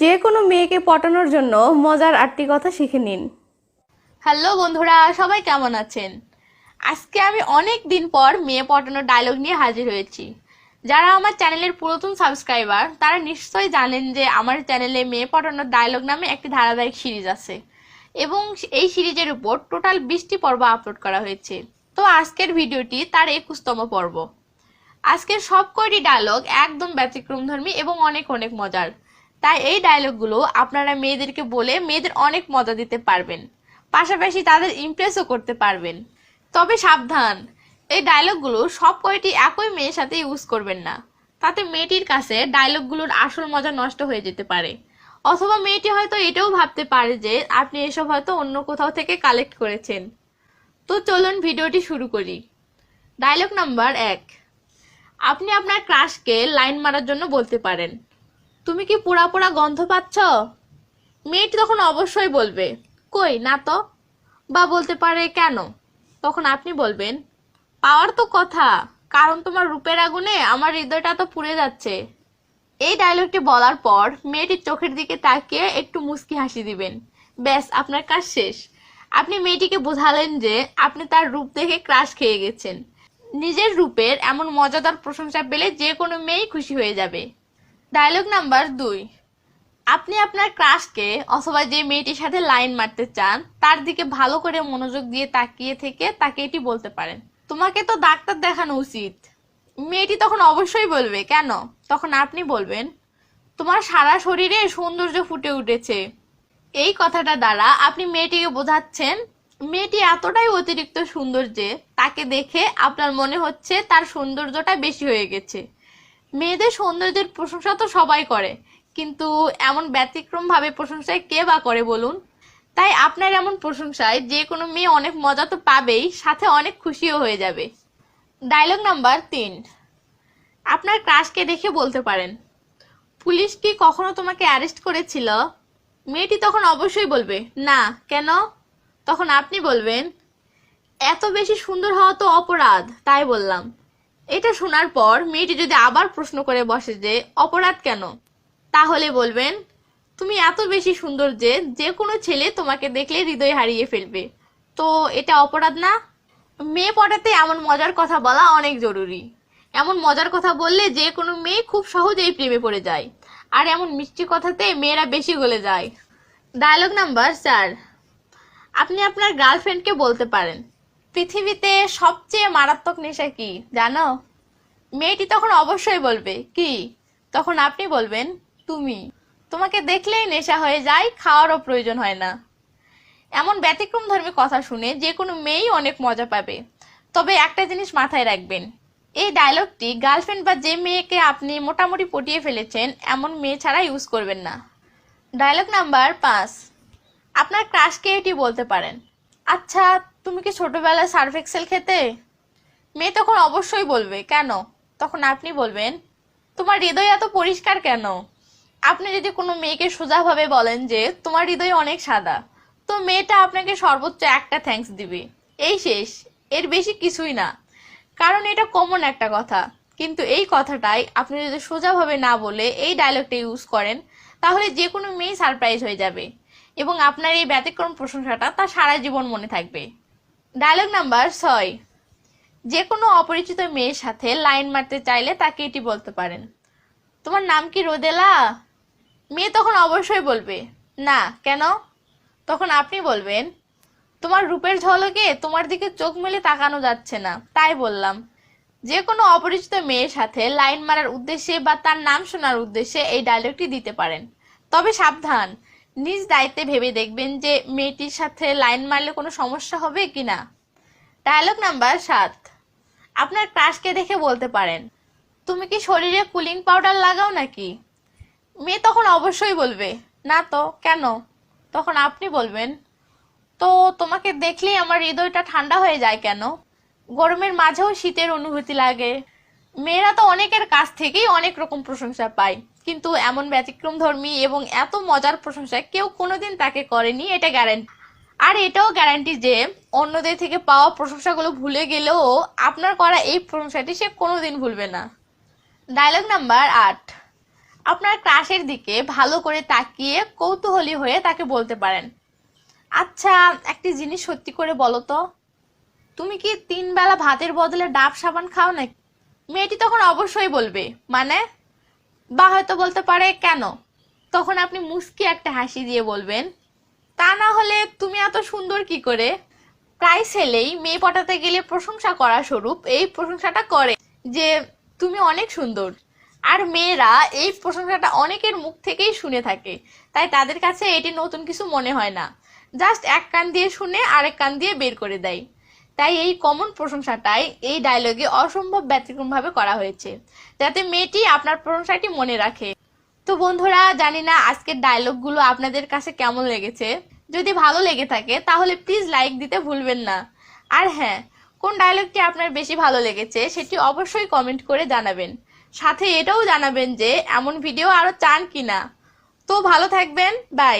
যে কোনো মেয়েকে পটানোর জন্য মজার 8টি কথা শিখে নিন। হ্যালো বন্ধুরা, সবাই কেমন আছেন? আজকে আমি অনেক দিন পর মেয়ে পটানোর ডায়লগ নিয়ে হাজির হয়েছি। যারা আমার চ্যানেলের পুরাতন সাবস্ক্রাইবার তারা নিশ্চয়ই জানেন যে আমার চ্যানেলে মেয়ে পটানোর ডায়লগ নামে একটি ধারাবাহিক সিরিজ আছে এবং এই সিরিজের উপর টোটাল 20টি পর্ব আপলোড করা হয়েছে। তো আজকের ভিডিওটি তার 21তম পর্ব। আজকের সব কয়টি ডায়লগ একদম ব্যতিক্রমধর্মী এবং অনেক অনেক মজার। তাই এই ডায়লগগুলো আপনারা মেয়েদেরকে বলে মেয়েদের অনেক মজা দিতে পারবেন, পাশাপাশি তাদের ইমপ্রেসও করতে পারবেন। তবে সাবধান, এই ডায়লগগুলো সব কয়টি একই মেয়ের সাথে ইউজ করবেন না, তাতে মেয়েটির কাছে ডায়লগগুলোর আসল মজা নষ্ট হয়ে যেতে পারে। অথবা মেয়েটি হয়তো এটাও ভাবতে পারে যে আপনি এসব হয়তো অন্য কোথাও থেকে কালেক্ট করেছেন। তো চলুন ভিডিওটি শুরু করি। Dialogue number 1। আপনি আপনার ক্রাশকে লাইন মারার জন্য বলতে পারেন, তুমি কি পোড়া পোড়া গন্ধ পাচ্ছ? মেয়েটি তখন অবশ্যই বলবে, কই না তো। বা বলতে পারে, কেন? তখন আপনি বলবেন, পাওয়ার তো কথা, কারণ তোমার রূপের আগুনে আমার হৃদয়টা তো পুড়ে যাচ্ছে। এই ডায়লগটি বলার পর মেয়েটির চোখের দিকে তাকিয়ে একটু মুচকি হাসি দিবেন। ব্যাস, আপনার কাজ শেষ। আপনি মেয়েটিকে বোঝালেন যে আপনি তার রূপ দেখে ক্রাশ খেয়ে গেছেন। নিজের রূপের এমন মজাদার প্রশংসা পেলে যে কোনো মেয়েই খুশি হয়ে যাবে। Dialogue number 2। আপনি আপনার ক্রাশকে অথবা যে মেয়েটির সাথে লাইন মারতে চান তার দিকে ভালো করে মনোযোগ দিয়ে তাকিয়ে থেকে তাকে এটি বলতে পারেন, তোমাকে তো ডাক্তার দেখানো উচিত। মেয়েটি তখন অবশ্যই বলবে, কেন? তখন আপনি বলবেন, তোমার সারা শরীরে সৌন্দর্য ফুটে উঠেছে। এই কথাটা দ্বারা আপনি মেয়েটিকে বোঝাচ্ছেন মেয়েটি এতটাই অতিরিক্ত সুন্দর যে তাকে দেখে আপনার মনে হচ্ছে তার সৌন্দর্যটা বেশি হয়ে গেছে। মেয়েদের সৌন্দর্যের প্রশংসা তো সবাই করে, কিন্তু এমন ব্যতিক্রম ভাবে প্রশংসায় কে বা করে বলুন? তাই আপনার এমন প্রশংসায় যে কোনো মেয়ে অনেক মজা তো পাবেই, সাথে অনেক খুশিও হয়ে যাবে। Dialogue number 3। আপনার ক্রাশকে দেখে বলতে পারেন, পুলিশ কি কখনো তোমাকে অ্যারেস্ট করেছিল? মেয়েটি তখন অবশ্যই বলবে, না, কেন? তখন আপনি বলবেন, এত বেশি সুন্দর হওয়া তো অপরাধ, তাই বললাম। এটা শোনার পর মেয়েটি যদি আবার প্রশ্ন করে বসে যে অপরাধ কেন, তাহলে বলবেন, তুমি এত বেশি সুন্দর যে যে কোনো ছেলে তোমাকে দেখলে হৃদয় হারিয়ে ফেলবে, তো এটা অপরাধ না? মেয়ে পটাতে এমন মজার কথা বলা অনেক জরুরি। এমন মজার কথা বললে যে কোনো মেয়ে খুব সহজেই প্রেমে পড়ে যায়, আর এমন মিষ্টি কথাতে মেয়েরা বেশি গলে যায়। Dialogue number 4। আপনি আপনার গার্লফ্রেন্ডকে বলতে পারেন, পৃথিবীতে সবচেয়ে মারাত্মক নেশা কি জানো? মেয়েটি তখন অবশ্যই বলবে, কি? তখন আপনি বলবেন, তুমি। তোমাকে দেখলেই নেশা হয়ে যায়, খাওয়ারও প্রয়োজন হয় না। এমন ব্যতিক্রমধর্মী কথা শুনে যে কোনো মেয়েই অনেক মজা পাবে। তবে একটা জিনিস মাথায় রাখবেন, এই ডায়লগটি গার্লফ্রেন্ড বা যে মেয়েকে আপনি মোটামুটি পটিয়ে ফেলেছেন এমন মেয়ে ছাড়া ইউজ করবেন না। Dialogue number 5। আপনার ক্রাশকে এটি বলতে পারেন, আচ্ছা, তুমি কি ছোটবেলায় সার্ফ এক্সেল খেতে? মেয়ে তখন অবশ্যই বলবে, কেন? তখন আপনি বলবেন, তোমার হৃদয় এত পরিষ্কার কেন? আপনি যদি কোনো মেয়েকে সোজাভাবে বলেন যে তোমার হৃদয় অনেক সাদা, তো মেয়েটা আপনাকে সর্বোচ্চ একটা থ্যাঙ্কস দিবে, এই শেষ। এর বেশি কিছুই না, কারণ এটা কমন একটা কথা। কিন্তু এই কথাটাই আপনি যদি সোজাভাবে না বলে এই ডায়লগটা ইউজ করেন, তাহলে যে কোনো মেয়ে সারপ্রাইজ হয়ে যাবে এবং আপনার এই ব্যতিক্রম প্রশংসাটা তার সারা জীবন মনে থাকবে। Dialogue number 6। যে কোনো অপরিচিত মেয়ের সাথে লাইন মারতে চাইলে তাকে এটি বলতে পারেন, তোমার নাম কি রোদেলা? মেয়ে তখন অবশ্যই বলবে, না, কেন? তখন আপনি বলবেন, তোমার রূপের ঝলকে তোমার দিকে চোখ মেলে তাকানো যাচ্ছে না, তাই বললাম। যে কোনো অপরিচিত মেয়ের সাথে লাইন মারার উদ্দেশ্যে বা তার নাম শোনার উদ্দেশ্যে এই ডায়লগটি দিতে পারেন। তবে সাবধান, নিজ দায়িত্বে ভেবে দেখবেন যে মেয়েটির সাথে লাইন মারলে কোনো সমস্যা হবে কিনা। Dialogue number 7। আপনার ক্রাশকে দেখে বলতে পারেন, তুমি কি শরীরে কুলিং পাউডার লাগাও নাকি? মেয়ে তখন অবশ্যই বলবে, না তো, কেন? তখন আপনি বলবেন, তো তোমাকে দেখলেই আমার হৃদয়টা ঠান্ডা হয়ে যায় কেন? গরমের মাঝেও শীতের অনুভূতি লাগে। মেয়েরা তো অনেকের কাছ থেকেই অনেক রকম প্রশংসা পায়, কিন্তু এমন ব্যতিক্রমধর্মী এবং এত মজার প্রশংসা কেউ কোনোদিন তাকে করেনি, এটা গ্যারান্টি। আর এটাও গ্যারান্টি যে অন্যদের থেকে পাওয়া প্রশংসাগুলো ভুলে গেলেও আপনার করা এই প্রশংসাটি সে কোনোদিন ভুলবে না। Dialogue number 8। আপনার ক্রাশের দিকে ভালো করে তাকিয়ে কৌতূহলী হয়ে তাকে বলতে পারেন, আচ্ছা একটি জিনিস সত্যি করে বলো তো, তুমি কি 3 বেলা ভাতের বদলে ডাব সাবান খাও নাকি? মেয়েটি তখন অবশ্যই বলবে মানে, বা হয়তো বলতে পারে কেন। তখন আপনি মুস্কি একটা হাসি দিয়ে বলবেন, তা না হলে তুমি এত সুন্দর কি করে? প্রায় ছেলেই মেয়ে পটাতে গেলে প্রশংসা করা স্বরূপ এই প্রশংসাটা করে যে তুমি অনেক সুন্দর। আর মেয়েরা এই প্রশংসাটা অনেকের মুখ থেকেই শুনে থাকে, তাই তাদের কাছে এটি নতুন কিছু মনে হয় না, জাস্ট এক কান দিয়ে শুনে আরেক কান দিয়ে বের করে দেয়। তাই এই কমন প্রশংসাটাই এই ডায়লগে অসম্ভব ব্যতিক্রমভাবে করা হয়েছে, যাতে মেয়েটি আপনার প্রশংসাটি মনে রাখে। তো বন্ধুরা, জানি না আজকের ডায়লগগুলো আপনাদের কাছে কেমন লেগেছে। যদি ভালো লেগে থাকে তাহলে প্লিজ লাইক দিতে ভুলবেন না। আর হ্যাঁ, কোন ডায়লগটি আপনার বেশি ভালো লেগেছে সেটি অবশ্যই কমেন্ট করে জানাবেন। সাথে এটাও জানাবেন যে এমন ভিডিও আরো চান কিনা। তো ভালো থাকবেন, বাই।